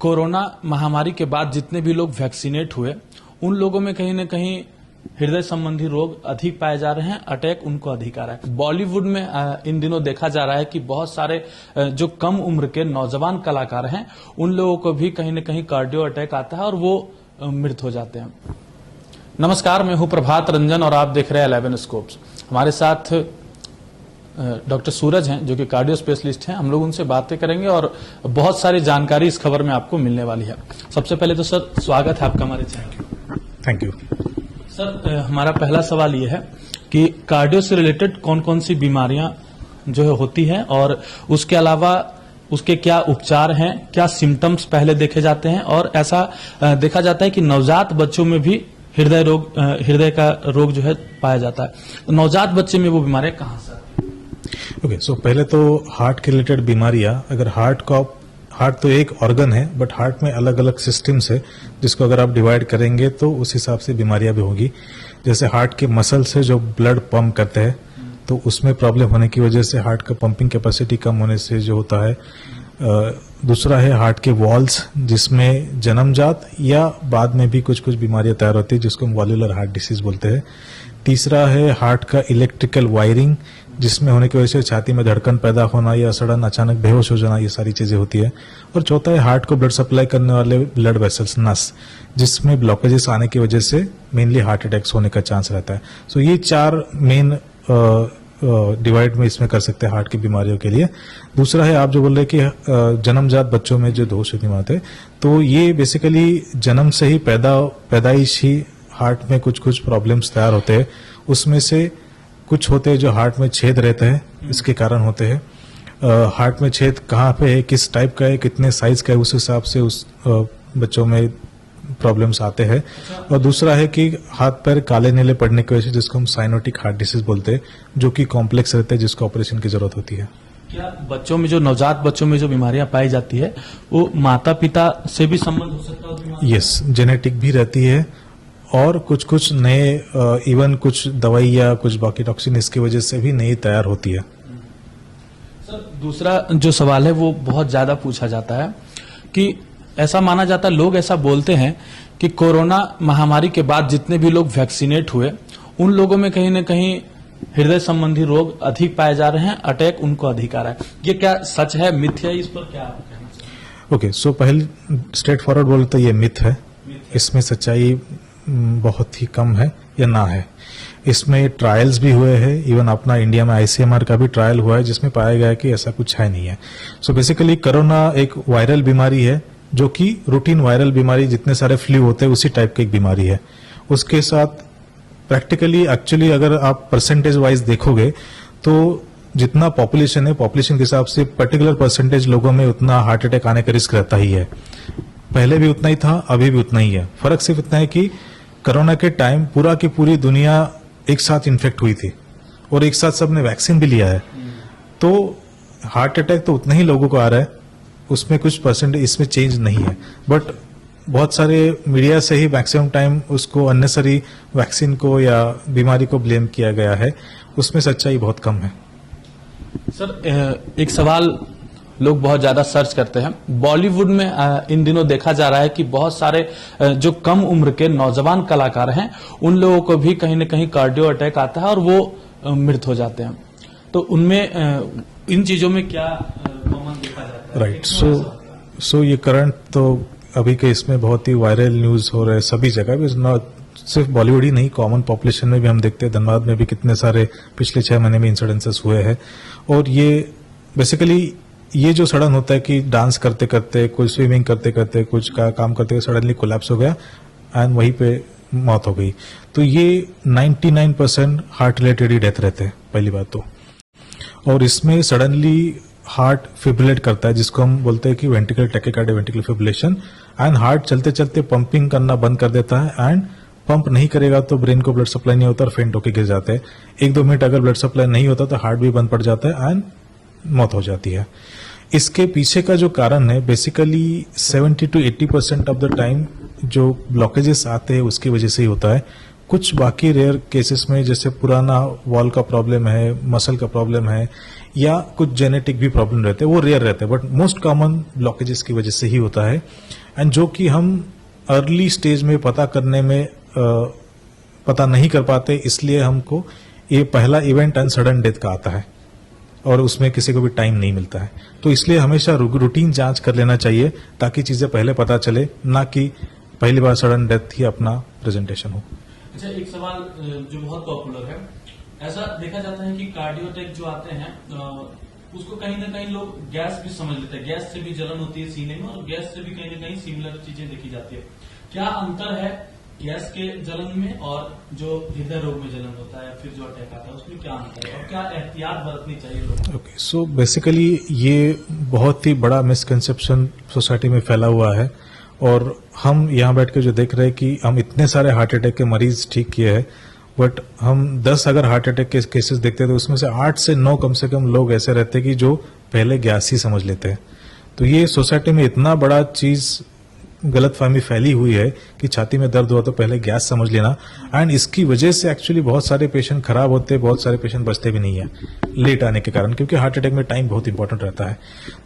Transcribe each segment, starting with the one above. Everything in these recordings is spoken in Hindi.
कोरोना महामारी के बाद जितने भी लोग वैक्सीनेट हुए उन लोगों में कहीं न कहीं हृदय संबंधी रोग अधिक पाए जा रहे हैं, अटैक उनको अधिक आ रहा है। बॉलीवुड में इन दिनों देखा जा रहा है कि बहुत सारे जो कम उम्र के नौजवान कलाकार हैं उन लोगों को भी कहीं न कहीं कार्डियो अटैक आता है और वो मृत हो जाते हैं। नमस्कार, मैं हूं प्रभात रंजन और आप देख रहे हैं 11 स्कोप्स। हमारे साथ डॉक्टर सूरज हैं जो कि कार्डियो स्पेशलिस्ट हैं। हम लोग उनसे बातें करेंगे और बहुत सारी जानकारी इस खबर में आपको मिलने वाली है। सबसे पहले तो सर स्वागत है आपका हमारे चैनल। थैंक यू सर, हमारा पहला सवाल ये है कि कार्डियो से रिलेटेड कौन कौन सी बीमारियां जो है होती हैं और उसके अलावा उसके क्या उपचार हैं, क्या सिम्टम्स पहले देखे जाते हैं और ऐसा देखा जाता है कि नवजात बच्चों में भी हृदय का रोग जो है पाया जाता है। तो नवजात बच्चे में वो बीमारियां कहाँ से? ओके, सो पहले तो हार्ट के रिलेटेड बीमारियां, अगर हार्ट तो एक ऑर्गन है बट हार्ट में अलग अलग सिस्टम्स है जिसको अगर आप डिवाइड करेंगे तो उस हिसाब से बीमारियां भी होगी। जैसे हार्ट के मसल से जो ब्लड पंप करते हैं तो उसमें प्रॉब्लम होने की वजह से हार्ट का पंपिंग कैपेसिटी कम होने से जो होता है। दूसरा है हार्ट के वॉल्स, जिसमें जन्मजात या बाद में भी कुछ कुछ बीमारियां तैयार होती है जिसको हम वॉल्यूलर हार्ट डिसीज बोलते हैं। तीसरा है हार्ट का इलेक्ट्रिकल वायरिंग, जिसमें होने की वजह से छाती में धड़कन पैदा होना या सडन अचानक बेहोश हो जाना, ये सारी चीजें होती है। और चौथा है हार्ट को ब्लड सप्लाई करने वाले ब्लड वेसल्स, नस, जिसमें ब्लॉकेजेस आने की वजह से मेनली हार्ट अटैक्स होने का चांस रहता है। सो ये चार मेन डिवाइड में इसमें कर सकते हैं हार्ट की बीमारियों के लिए। दूसरा है आप जो बोल रहे कि जन्मजात बच्चों में जो दोष होते हैं, तो ये बेसिकली जन्म से ही पैदाइश ही हार्ट में कुछ कुछ प्रॉब्लम्स तैयार होते हैं। उसमें से कुछ होते हैं जो हार्ट में छेद रहते हैं, इसके कारण होते हैं। हार्ट में छेद कहाँ पे है, किस टाइप का है, कितने साइज का है, उस हिसाब से उस बच्चों में प्रॉब्लम्स आते हैं। और दूसरा है कि हाथ पैर काले नीले पड़ने की वजह से, जिसको हम साइनोटिक हार्ट डिसीज बोलते हैं, जो कि कॉम्प्लेक्स रहते हैं, जिसको ऑपरेशन की जरूरत होती है। क्या बच्चों में जो नवजात बच्चों में जो बीमारियां पाई जाती है वो माता पिता से भी संबंध हो सकता है? यस, जेनेटिक भी रहती है और कुछ कुछ नए इवन कुछ दवाई या कुछ बाकी टॉक्सिन इसकी वजह से भी नई तैयार होती है। सर, दूसरा जो सवाल है वो बहुत ज्यादा पूछा जाता है कि ऐसा माना जाता है, लोग ऐसा बोलते हैं कि कोरोना महामारी के बाद जितने भी लोग वैक्सीनेट हुए उन लोगों में कहीं न कहीं हृदय संबंधी रोग अधिक पाए जा रहे हैं, अटैक उनको अधिक आ रहा है। ये क्या सच है, मिथ है? इस पर क्या आप कहना चाहिए? ओके, सो पहले स्ट्रेट फॉरवर्ड बोले तो ये मिथ है। इसमें सच्चाई बहुत ही कम है या ना है। इसमें ट्रायल्स भी हुए हैं, इवन अपना इंडिया में ICMR का भी ट्रायल हुआ है जिसमें पाया गया कि ऐसा कुछ है नहीं है। सो बेसिकली कोरोना एक वायरल बीमारी है जो कि रूटीन वायरल बीमारी जितने सारे फ्लू होते हैं उसी टाइप की एक बीमारी है। उसके साथ प्रैक्टिकली एक्चुअली अगर आप परसेंटेज वाइज देखोगे तो जितना पॉपुलेशन है, पॉपुलेशन के हिसाब से पर्टिकुलर परसेंटेज लोगों में उतना हार्ट अटैक आने का रिस्क रहता ही है। पहले भी उतना ही था, अभी भी उतना ही है। फर्क सिर्फ इतना है कि कोरोना के टाइम पूरा की पूरी दुनिया एक साथ इन्फेक्ट हुई थी और एक साथ सबने वैक्सीन भी लिया है, तो हार्ट अटैक तो उतना ही लोगों को आ रहा है, उसमें कुछ परसेंटेज इसमें चेंज नहीं है। बट बहुत सारे मीडिया से ही मैक्सिमम टाइम उसको अननेसरी वैक्सीन को या बीमारी को ब्लेम किया गया है, उसमें सच्चाई बहुत कम है। सर, एक सवाल लोग बहुत ज्यादा सर्च करते हैं। बॉलीवुड में इन दिनों देखा जा रहा है कि बहुत सारे जो कम उम्र के नौजवान कलाकार हैं उन लोगों को भी कहीं न कहीं कार्डियो अटैक आता है और वो मृत हो जाते हैं। तो उनमें इन चीजों में क्या कॉमन देखा जाता है? राइट, सो ये करंट तो अभी के इसमें बहुत ही वायरल न्यूज हो रहा है सभी जगह भी, सिर्फ बॉलीवुड ही नहीं, कॉमन पॉपुलेशन में भी हम देखते हैं। धनबाद में भी कितने सारे पिछले 6 महीने में इंसिडेंसेस हुए हैं। और ये बेसिकली ये जो सडन होता है कि डांस करते करते, कोई स्विमिंग करते करते, कुछ का काम करते करते सडनली कोलैप्स हो गया एंड वहीं पे मौत हो गई, तो ये 99% हार्ट रिलेटेड ही डेथ रहते हैं पहली बात तो। और इसमें सडनली हार्ट फिब्रिलेट करता है, जिसको हम बोलते हैं कि ventricle tachycardia, ventricle fibrillation, and heart चलते चलते पंपिंग करना बंद कर देता है एंड पंप नहीं करेगा तो ब्रेन को ब्लड सप्लाई नहीं होता और फेंट होकर गिर जाते हैं। 1-2 मिनट अगर ब्लड सप्लाई नहीं होता तो हार्ट भी बंद पड़ जाता है एंड मौत हो जाती है। इसके पीछे का जो कारण है basically 70 to 80% of the time जो ब्लॉकेजेस आते हैं उसकी वजह से ही होता है। कुछ बाकी रेयर केसेस में जैसे पुराना वॉल का प्रॉब्लम है, मसल का प्रॉब्लम है या कुछ जेनेटिक भी प्रॉब्लम रहते हैं, वो रेयर रहते हैं, बट मोस्ट कॉमन ब्लॉकेजेस की वजह से ही होता है। एंड जो कि हम अर्ली स्टेज में पता करने में पता नहीं कर पाते, इसलिए हमको ये पहला इवेंट एंड सडन डेथ का आता है और उसमें किसी को भी टाइम नहीं मिलता है। तो इसलिए हमेशा रूटीन जांच कर लेना चाहिए ताकि चीजें पहले पता चले, ना कि पहली बार सडन डेथ ही अपना प्रेजेंटेशन हो। अच्छा, एक सवाल जो बहुत पॉपुलर है, ऐसा देखा जाता है कि कार्डियोटैक जो आते हैं उसको कहीं ना कहीं लोग गैस भी समझ लेते हैं, गैस से भी जलन होती है सीने में और गैस से भी कहीं ना कहीं सिमिलर चीजें देखी जाती है। क्या अंतर है गैस के जलन में और जो हृदय रोग में जलन होता है फिर जो अटैक आता है, उसमें क्या अंतर है और क्या एहतियात बरतनी चाहिए लोगों को? ओके, सो बेसिकली ये बहुत ही बड़ा मिसकंसेप्शन सोसाइटी में फैला हुआ है और हम यहाँ बैठ के जो देख रहे हैं कि हम इतने सारे हार्ट अटैक के मरीज ठीक किए हैं, बट हम 10 अगर हार्ट अटैक के केसेस देखते हैं तो उसमें से 8 से 9 कम से कम लोग ऐसे रहते हैं कि जो पहले गैस ही समझ लेते हैं। तो ये सोसाइटी में इतना बड़ा चीज गलतफहमी फैली हुई है कि छाती में दर्द हुआ तो पहले गैस समझ लेना, एंड इसकी वजह से एक्चुअली बहुत सारे पेशेंट खराब होते हैं, बहुत सारे पेशेंट बचते भी नहीं है लेट आने के कारण, क्योंकि हार्ट अटैक में टाइम बहुत इंपॉर्टेंट रहता है।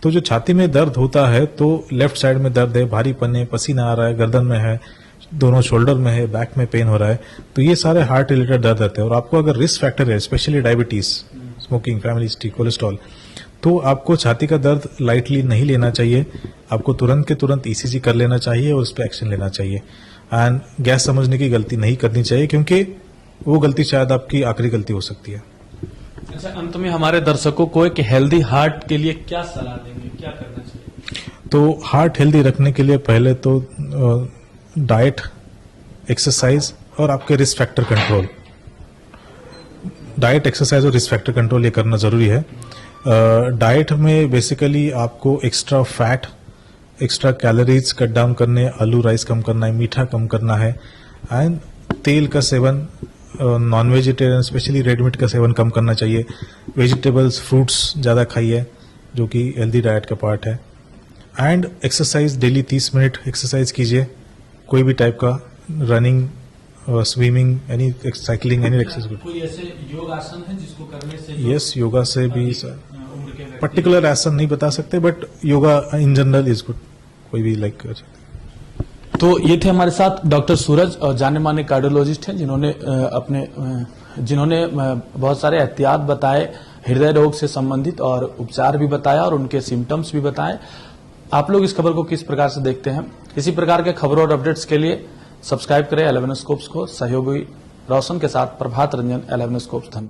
तो जो छाती में दर्द होता है तो लेफ्ट साइड में दर्द है, भारीपन है, पसीना आ रहा है, गर्दन में है, दोनों शोल्डर में है, बैक में पेन हो रहा है, तो ये सारे हार्ट रिलेटेड दर्द रहते हैं। और आपको अगर रिस्क फैक्टर है, specially diabetes, smoking, family history, cholesterol, तो आपको छाती का दर्द लाइटली नहीं लेना चाहिए। आपको तुरंत के तुरंत ईसीजी कर लेना चाहिए और उस पर एक्शन लेना चाहिए। एंड गैस समझने की गलती नहीं करनी चाहिए, क्योंकि वो गलती शायद आपकी आखिरी गलती हो सकती है। अच्छा, अंत में हमारे दर्शकों को एक हेल्दी हार्ट के लिए क्या सलाह देंगे, क्या करना चाहिए? तो हार्ट हेल्दी रखने के लिए पहले तो डाइट, एक्सरसाइज और आपके risk factor control, diet, exercise और रिस्क फैक्टर कंट्रोल ये करना जरूरी है। डाइट में बेसिकली आपको extra fat, extra calories cut down करने, आलू राइस कम करना है, मीठा कम करना है, एंड तेल का seven, non vegetarian specially red meat का सेवन कम करना चाहिए। वेजिटेबल्स, फ्रूट्स ज्यादा खाइए जो कि हेल्दी डाइट का पार्ट है। And exercise, daily 30 minute exercise कीजिए, कोई भी टाइप का, running, swimming, any cycling, any exercise. कोई ऐसे योग आसन है जिसको करने से यस, योगा से भी उम्र के व्यक्ति- पर्टिकुलर आसन नहीं बता सकते, but yoga in general is good, कोई भी लाइक कर सकते। तो ये थे हमारे साथ डॉक्टर सूरज, जाने माने कार्डियोलॉजिस्ट हैं, जिन्होंने बहुत सारे एहतियात बताए, हृदय रोग से संबंधित और उपचार भी बताया और उनके सिम्टम्स भी बताए। आप लोग इस खबर को किस प्रकार से देखते हैं? इसी प्रकार के खबरों और अपडेट्स के लिए सब्सक्राइब करें 11 स्कोप्स को। सहयोगी रोशन के साथ प्रभात रंजन, 11 स्कोप्स। धन्यवाद।